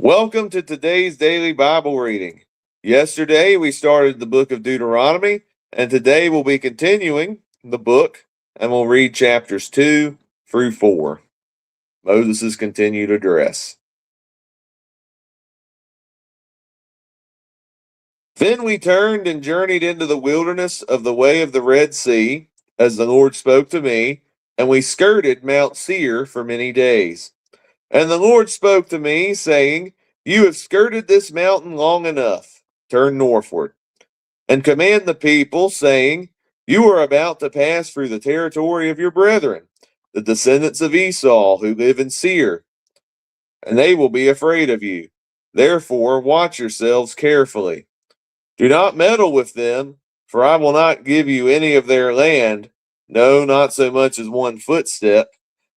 Welcome to today's daily Bible reading. Yesterday we started the book of Deuteronomy, and today we'll be continuing the book and we'll read chapters 2 through 4. Moses' continued address. Then we turned and journeyed into the wilderness of the way of the Red Sea, as the Lord spoke to me, and we skirted Mount Seir for many days. And the Lord spoke to me, saying, You have skirted this mountain long enough. Turn northward, and command the people, saying, You are about to pass through the territory of your brethren, the descendants of Esau, who live in Seir, and they will be afraid of you. Therefore, watch yourselves carefully. Do not meddle with them, for I will not give you any of their land, no, not so much as one footstep,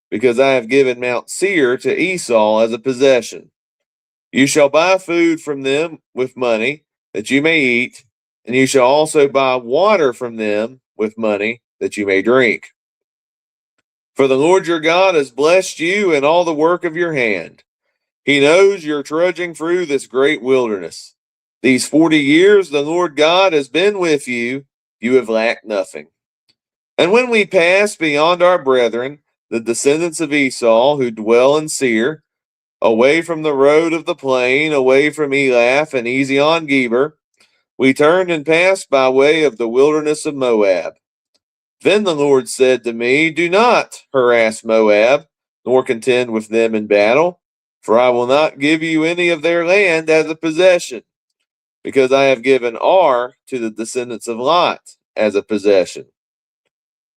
because I have given Mount Seir to Esau as a possession. You shall buy food from them with money, that you may eat, and you shall also buy water from them with money, that you may drink. For the Lord your God has blessed you in all the work of your hand. He knows you're trudging through this great wilderness. These 40 years the Lord God has been with you, you have lacked nothing. And when we pass beyond our brethren, the descendants of Esau, who dwell in Seir, away from the road of the plain, away from Elath and Ezion Geber, we turned and passed by way of the wilderness of Moab. Then the Lord said to me, Do not harass Moab, nor contend with them in battle, for I will not give you any of their land as a possession, because I have given Ar to the descendants of Lot as a possession.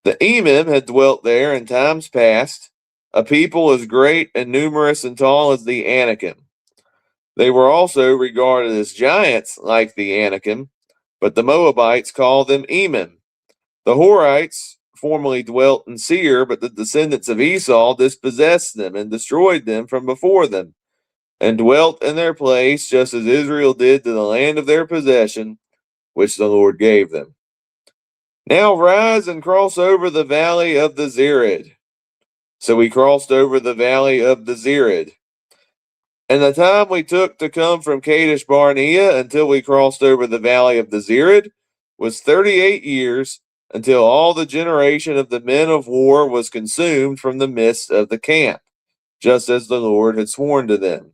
The Emim had dwelt there in times past, a people as great and numerous and tall as the Anakim. They were also regarded as giants like the Anakim, but the Moabites called them Emim. The Horites formerly dwelt in Seir, but the descendants of Esau dispossessed them and destroyed them from before them, and dwelt in their place, just as Israel did to the land of their possession, which the Lord gave them. Now rise and cross over the valley of the Zered. So we crossed over the valley of the Zered. And the time we took to come from Kadesh Barnea until we crossed over the valley of the Zered was 38 years, until all the generation of the men of war was consumed from the midst of the camp, just as the Lord had sworn to them.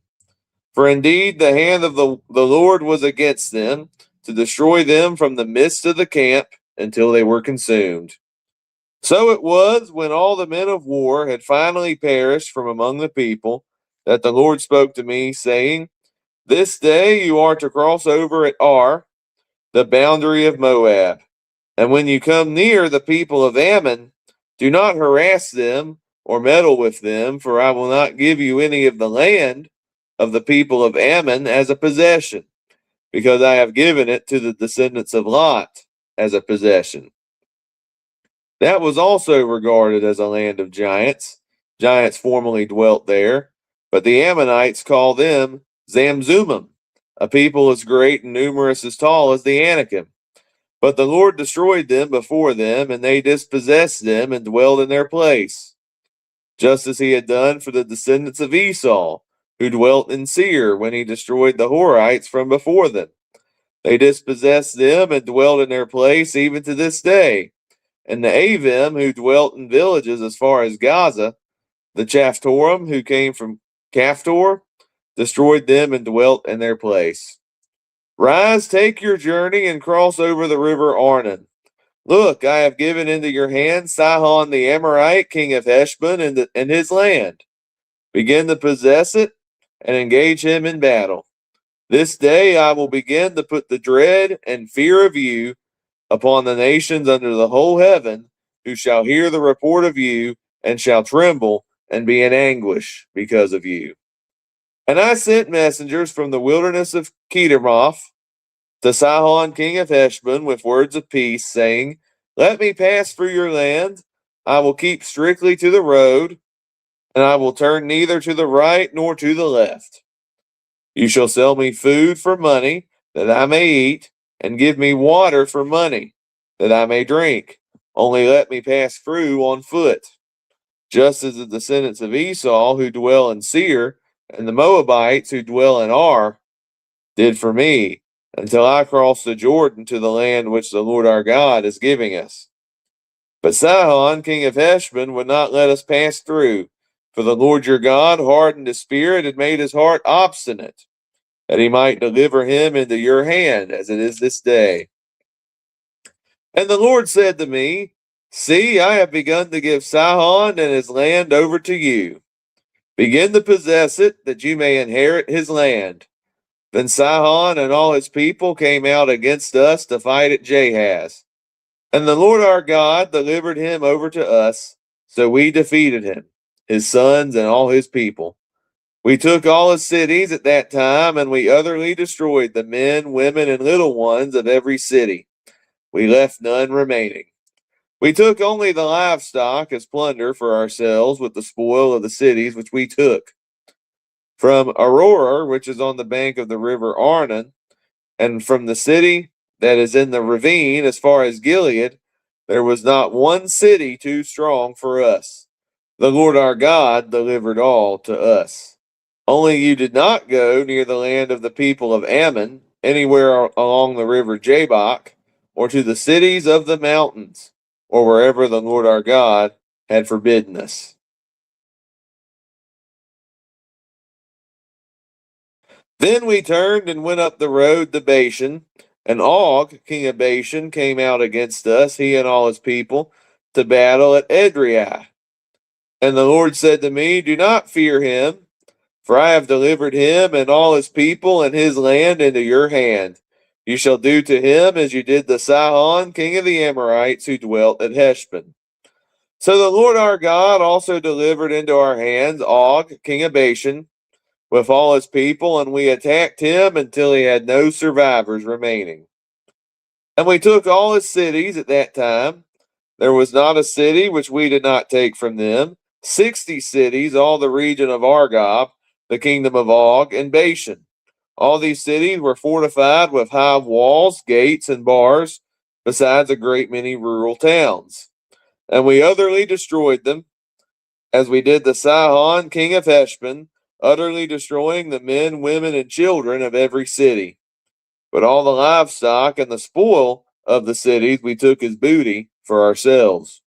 For indeed the hand of the Lord was against them, to destroy them from the midst of the camp until they were consumed. So it was, when all the men of war had finally perished from among the people, that the Lord spoke to me, saying, This day you are to cross over at Ar, the boundary of Moab. And when you come near the people of Ammon, do not harass them or meddle with them, for I will not give you any of the land of the people of Ammon as a possession, because I have given it to the descendants of Lot as a possession. That was also regarded as a land of giants. Giants formerly dwelt there, but the Ammonites call them Zamzummim, a people as great and numerous as tall as the Anakim. But the Lord destroyed them before them, and they dispossessed them and dwelled in their place, just as he had done for the descendants of Esau, who dwelt in Seir when he destroyed the Horites from before them. They dispossessed them and dwelled in their place even to this day. And the Avim, who dwelt in villages as far as Gaza, the Chaphtorim, who came from Caphtor, destroyed them and dwelt in their place. Rise, take your journey, and cross over the river Arnon. Look, I have given into your hand Sihon the Amorite, king of Heshbon, and his land. Begin to possess it, and engage him in battle. This day I will begin to put the dread and fear of you upon the nations under the whole heaven, who shall hear the report of you, and shall tremble and be in anguish because of you. And I sent messengers from the wilderness of Kedemoth to Sihon king of Heshbon with words of peace, saying, Let me pass through your land. I will keep strictly to the road, and I will turn neither to the right nor to the left. You shall sell me food for money, that I may eat, and give me water for money, that I may drink. Only let me pass through on foot. Just as the descendants of Esau, who dwell in Seir, and the Moabites who dwell in Ar did for me, until I crossed the Jordan to the land which the Lord our God is giving us. But Sihon, king of Heshbon, would not let us pass through, for the Lord your God hardened his spirit and made his heart obstinate, that he might deliver him into your hand, as it is this day. And the Lord said to me, See, I have begun to give Sihon and his land over to you. Begin to possess it, that you may inherit his land. Then Sihon and all his people came out against us to fight at Jahaz. And the Lord our God delivered him over to us, so we defeated him, his sons and all his people. We took all his cities at that time, and we utterly destroyed the men, women, and little ones of every city. We left none remaining. We took only the livestock as plunder for ourselves with the spoil of the cities which we took. From Aurora, which is on the bank of the river Arnon, and from the city that is in the ravine as far as Gilead, there was not one city too strong for us. The Lord our God delivered all to us. Only you did not go near the land of the people of Ammon, anywhere along the river Jabbok, or to the cities of the mountains, or wherever the Lord our God had forbidden us. Then we turned and went up the road to Bashan, and Og, king of Bashan, came out against us, he and all his people, to battle at Edrei. And the Lord said to me, Do not fear him, for I have delivered him and all his people and his land into your hand. You shall do to him as you did to Sihon, king of the Amorites, who dwelt at Heshbon. So the Lord our God also delivered into our hands Og, king of Bashan, with all his people, and we attacked him until he had no survivors remaining. And we took all his cities at that time. There was not a city which we did not take from them. 60 cities, all the region of Argob, the kingdom of Og, and Bashan. All these cities were fortified with high walls, gates, and bars, besides a great many rural towns. And we utterly destroyed them, as we did the Sihon, king of Heshbon, utterly destroying the men, women, and children of every city. But all the livestock and the spoil of the cities we took as booty for ourselves.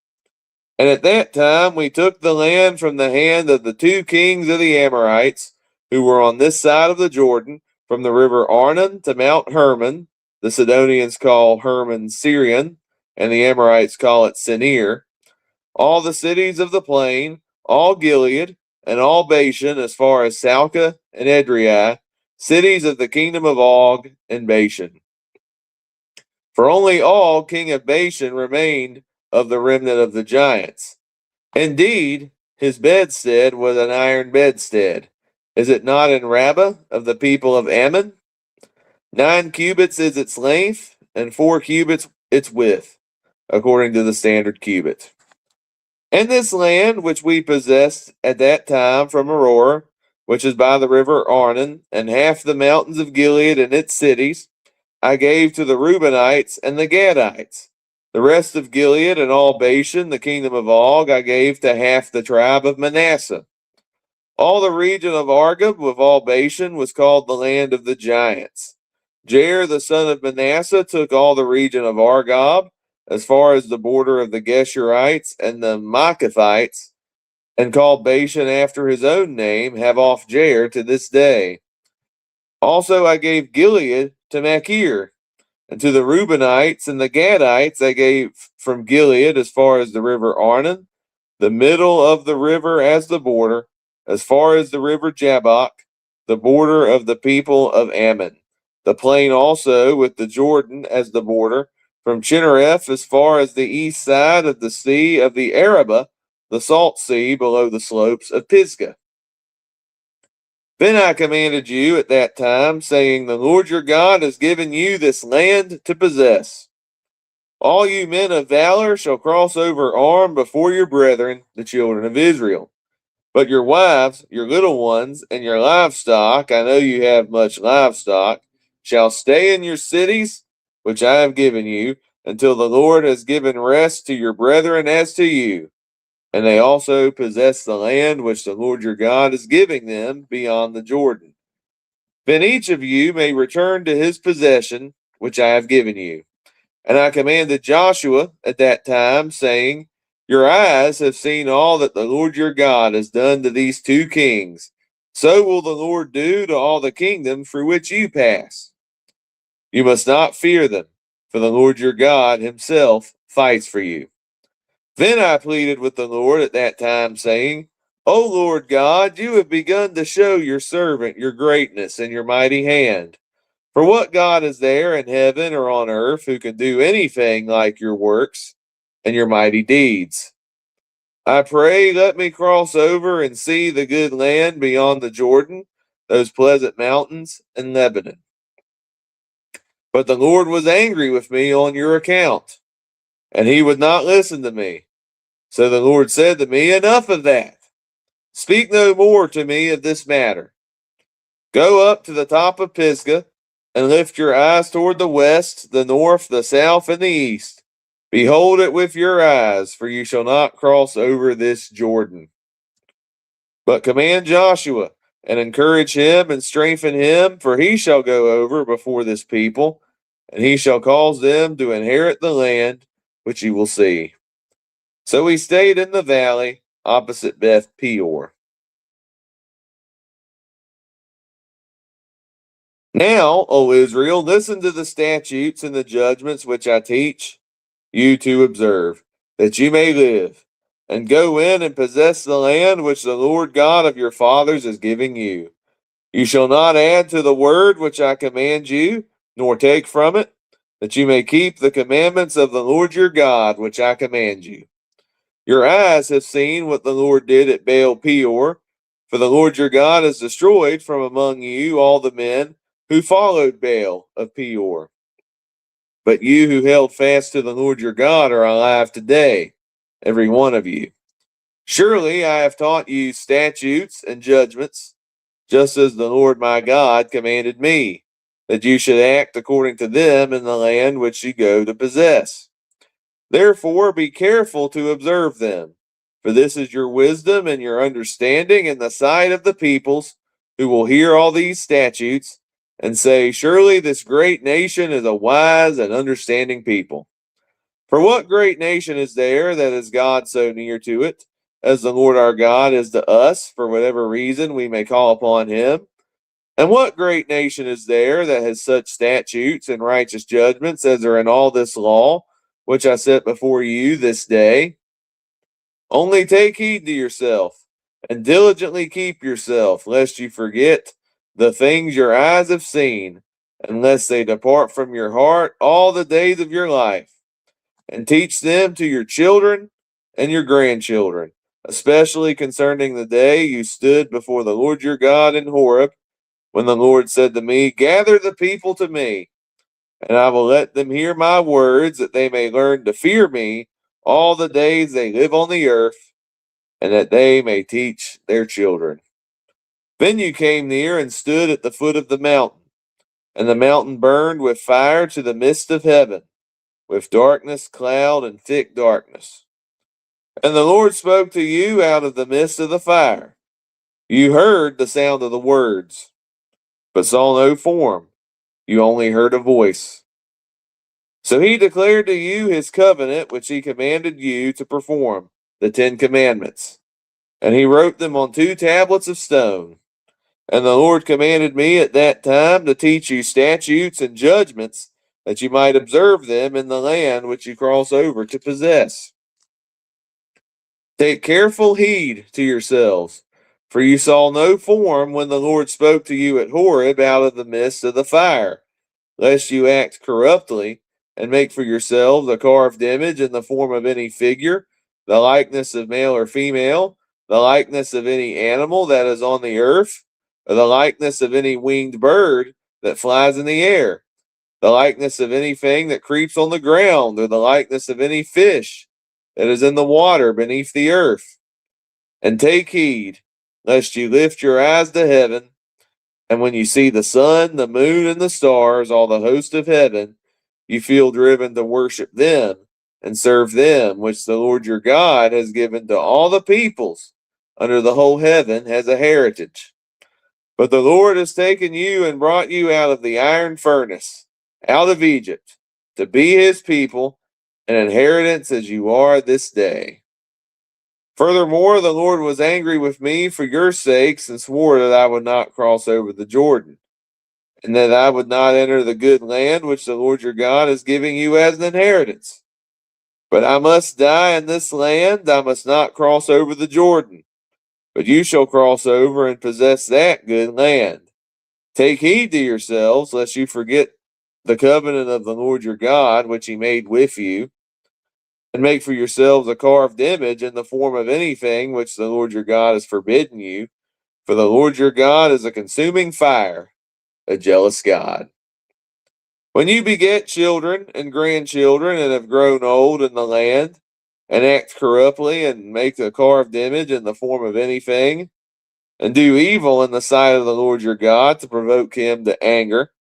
And at that time we took the land from the hand of the 2 kings of the Amorites, who were on this side of the Jordan, from the river Arnon to Mount Hermon. The Sidonians call Hermon Syrian, and the Amorites call it Senir. All the cities of the plain, all Gilead, and all Bashan as far as Salcah and Edrei, cities of the kingdom of Og and Bashan. For only Og, king of Bashan, remained of the remnant of the giants. Indeed, his bedstead was an iron bedstead. Is it not in Rabbah of the people of Ammon? 9 cubits is its length, and 4 cubits its width, according to the standard cubit. And this land which we possessed at that time from Aurora, which is by the river Arnon, and half the mountains of Gilead and its cities, I gave to the Reubenites and the Gadites. The rest of Gilead and all Bashan, the kingdom of Og, I gave to half the tribe of Manasseh. All the region of Argob with all Bashan was called the land of the giants. Jair the son of Manasseh took all the region of Argob, as far as the border of the Geshurites and the Maacathites, and called Bashan after his own name, Havoth Jair, to this day. Also I gave Gilead to Machir, and to the Reubenites and the Gadites I gave from Gilead as far as the river Arnon, the middle of the river as the border, as far as the river Jabbok, the border of the people of Ammon, the plain also with the Jordan as the border, from Chinnereth as far as the east side of the sea of the Arabah, the salt sea below the slopes of Pisgah. Then I commanded you at that time, saying, The Lord your God has given you this land to possess. All you men of valor shall cross over armed before your brethren, the children of Israel. But your wives, your little ones, and your livestock, I know you have much livestock, shall stay in your cities, which I have given you, until the Lord has given rest to your brethren as to you. and they also possess the land which the Lord your God is giving them beyond the Jordan. Then each of you may return to his possession, which I have given you. And I commanded Joshua at that time, saying, Your eyes have seen all that the Lord your God has done to these two kings. So will the Lord do to all the kingdom through which you pass. You must not fear them, for the Lord your God himself fights for you. Then I pleaded with the Lord at that time, saying, O Lord God, you have begun to show your servant your greatness and your mighty hand. For what God is there in heaven or on earth who can do anything like your works and your mighty deeds? I pray, let me cross over and see the good land beyond the Jordan, those pleasant mountains and Lebanon. But the Lord was angry with me on your account, and he would not listen to me. So the Lord said to me, Enough of that. Speak no more to me of this matter. Go up to the top of Pisgah, and lift your eyes toward the west, the north, the south, and the east. Behold it with your eyes, for you shall not cross over this Jordan. But command Joshua, and encourage him, and strengthen him, for he shall go over before this people, and he shall cause them to inherit the land which you will see. So he stayed in the valley opposite Beth Peor. Now, O Israel, listen to the statutes and the judgments which I teach you to observe, that you may live, and go in and possess the land which the Lord God of your fathers is giving you. You shall not add to the word which I command you, nor take from it, that you may keep the commandments of the Lord your God which I command you. Your eyes have seen what the Lord did at Baal Peor, for the Lord your God has destroyed from among you all the men who followed Baal of Peor. But you who held fast to the Lord your God are alive today, every one of you. Surely I have taught you statutes and judgments, just as the Lord my God commanded me, that you should act according to them in the land which you go to possess. Therefore be careful to observe them, for this is your wisdom and your understanding in the sight of the peoples, who will hear all these statutes and say, Surely this great nation is a wise and understanding people. For what great nation is there that is God so near to it, as the Lord our God is to us, for whatever reason we may call upon him? And what great nation is there that has such statutes and righteous judgments as are in all this law, which I set before you this day? Only take heed to yourself, and diligently keep yourself, lest you forget the things your eyes have seen, unless they depart from your heart all the days of your life, and teach them to your children and your grandchildren, especially concerning the day you stood before the Lord your God in Horeb, when the Lord said to me, Gather the people to me, and I will let them hear my words, that they may learn to fear me all the days they live on the earth, and that they may teach their children. Then you came near and stood at the foot of the mountain, and the mountain burned with fire to the midst of heaven, with darkness, cloud, and thick darkness. And the Lord spoke to you out of the midst of the fire. You heard the sound of the words, but saw no form. You only heard a voice. So he declared to you his covenant, which he commanded you to perform, the 10 Commandments. And he wrote them on 2 tablets of stone. And the Lord commanded me at that time to teach you statutes and judgments, that you might observe them in the land which you cross over to possess. Take careful heed to yourselves, for you saw no form when the Lord spoke to you at Horeb out of the midst of the fire, lest you act corruptly, and make for yourselves a carved image in the form of any figure, the likeness of male or female, the likeness of any animal that is on the earth, or the likeness of any winged bird that flies in the air, the likeness of anything that creeps on the ground, or the likeness of any fish that is in the water beneath the earth. And take heed, lest you lift your eyes to heaven, and when you see the sun, the moon, and the stars, all the host of heaven, you feel driven to worship them and serve them, which the Lord your God has given to all the peoples under the whole heaven as a heritage. But the Lord has taken you and brought you out of the iron furnace, out of Egypt, to be his people, an inheritance as you are this day. Furthermore, the Lord was angry with me for your sakes and swore that I would not cross over the Jordan, and that I would not enter the good land which the Lord your God is giving you as an inheritance. But I must die in this land, I must not cross over the Jordan. But you shall cross over and possess that good land. Take heed to yourselves, lest you forget the covenant of the Lord your God, which he made with you, and make for yourselves a carved image in the form of anything which the Lord your God has forbidden you. For the Lord your God is a consuming fire, a jealous God. When you beget children and grandchildren and have grown old in the land, and act corruptly and make a carved image in the form of anything, and do evil in the sight of the Lord your God to provoke him to anger,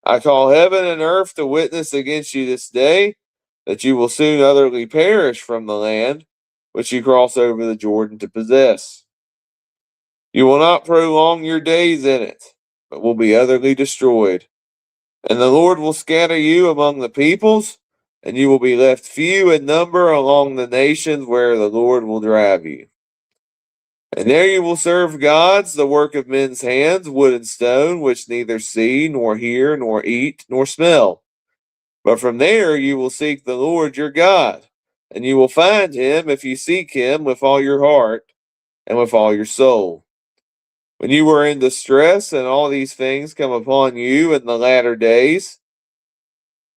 I call heaven and earth to witness against you this day that you will soon utterly perish from the land which you cross over the Jordan to possess. You will not prolong your days in it, but will be utterly destroyed. And the Lord will scatter you among the peoples, and you will be left few in number along the nations where the Lord will drive you. And there you will serve gods, the work of men's hands, wood and stone, which neither see, nor hear, nor eat, nor smell. But from there you will seek the Lord your God, and you will find him if you seek him with all your heart and with all your soul. When you are in distress and all these things come upon you in the latter days,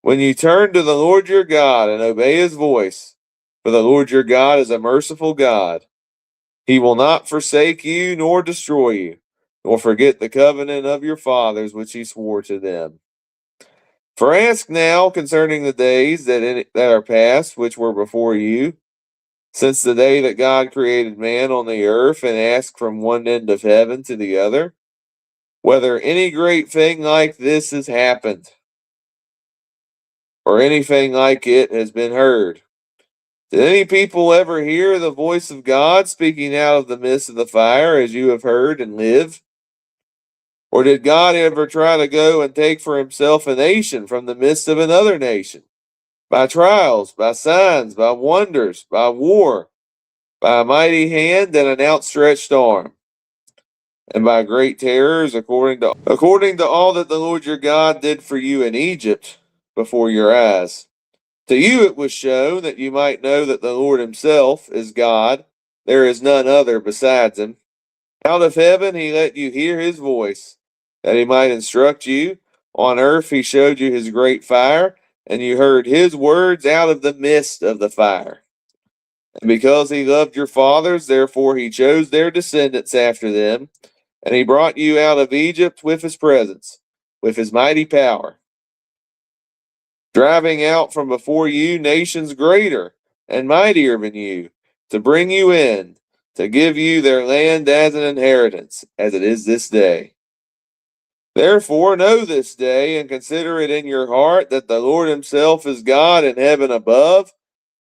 when you turn to the Lord your God and obey his voice, for the Lord your God is a merciful God. He will not forsake you nor destroy you, nor forget the covenant of your fathers which he swore to them. For ask now concerning the days that are past, which were before you, since the day that God created man on the earth, and ask from one end of heaven to the other, whether any great thing like this has happened, or anything like it has been heard. Did any people ever hear the voice of God speaking out of the midst of the fire, as you have heard and live? Or did God ever try to go and take for himself a nation from the midst of another nation? By trials, by signs, by wonders, by war, by a mighty hand and an outstretched arm, and by great terrors, according to all that the Lord your God did for you in Egypt before your eyes. To you it was shown that you might know that the Lord himself is God. There is none other besides him. Out of heaven he let you hear his voice, that he might instruct you. On earth he showed you his great fire, and you heard his words out of the midst of the fire. And because he loved your fathers, therefore he chose their descendants after them, and he brought you out of Egypt with his presence, with his mighty power, driving out from before you nations greater and mightier than you, to bring you in, to give you their land as an inheritance, as it is this day. Therefore, know this day and consider it in your heart that the Lord himself is God in heaven above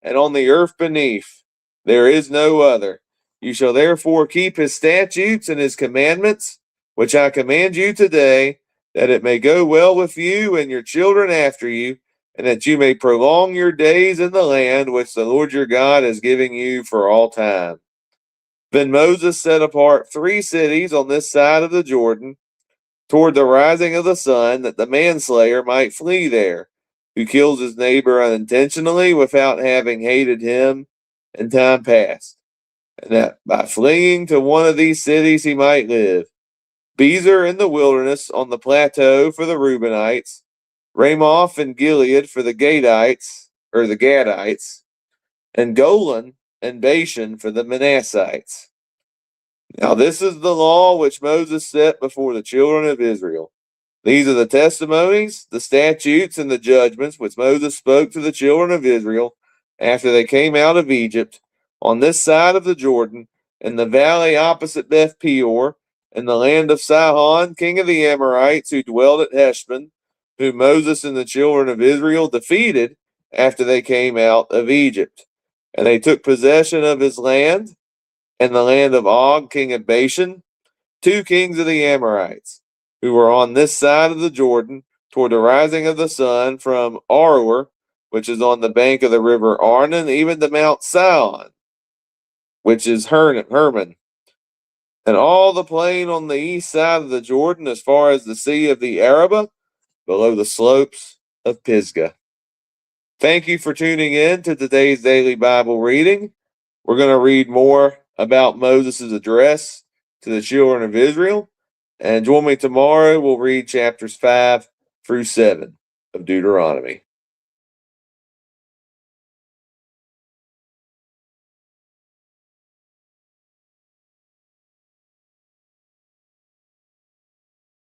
and on the earth beneath. There is no other. You shall therefore keep his statutes and his commandments, which I command you today, that it may go well with you and your children after you, and that you may prolong your days in the land which the Lord your God is giving you for all time. Then Moses set apart 3 cities on this side of the Jordan, toward the rising of the sun, that the manslayer might flee there, who kills his neighbor unintentionally without having hated him in time past, and that by fleeing to one of these cities he might live. Bezer in the wilderness on the plateau for the Reubenites, Ramoth and Gilead for the Gadites, and Golan and Bashan for the Manassites. Now this is the law which Moses set before the children of Israel. These are the testimonies, the statutes, and the judgments which Moses spoke to the children of Israel after they came out of Egypt, on this side of the Jordan, in the valley opposite Beth Peor, in the land of Sihon, king of the Amorites, who dwelled at Heshbon, whom Moses and the children of Israel defeated after they came out of Egypt. And they took possession of his land, and the land of Og, king of Bashan, 2 kings of the Amorites, who were on this side of the Jordan, toward the rising of the sun, from Aroer, which is on the bank of the river Arnon, even to Mount Sion, which is Hermon, and all the plain on the east side of the Jordan, as far as the sea of the Arabah, below the slopes of Pisgah. Thank you for tuning in to today's daily Bible reading. We're going to read more about Moses' address to the children of Israel. And join me tomorrow. We'll read chapters 5 through 7 of Deuteronomy.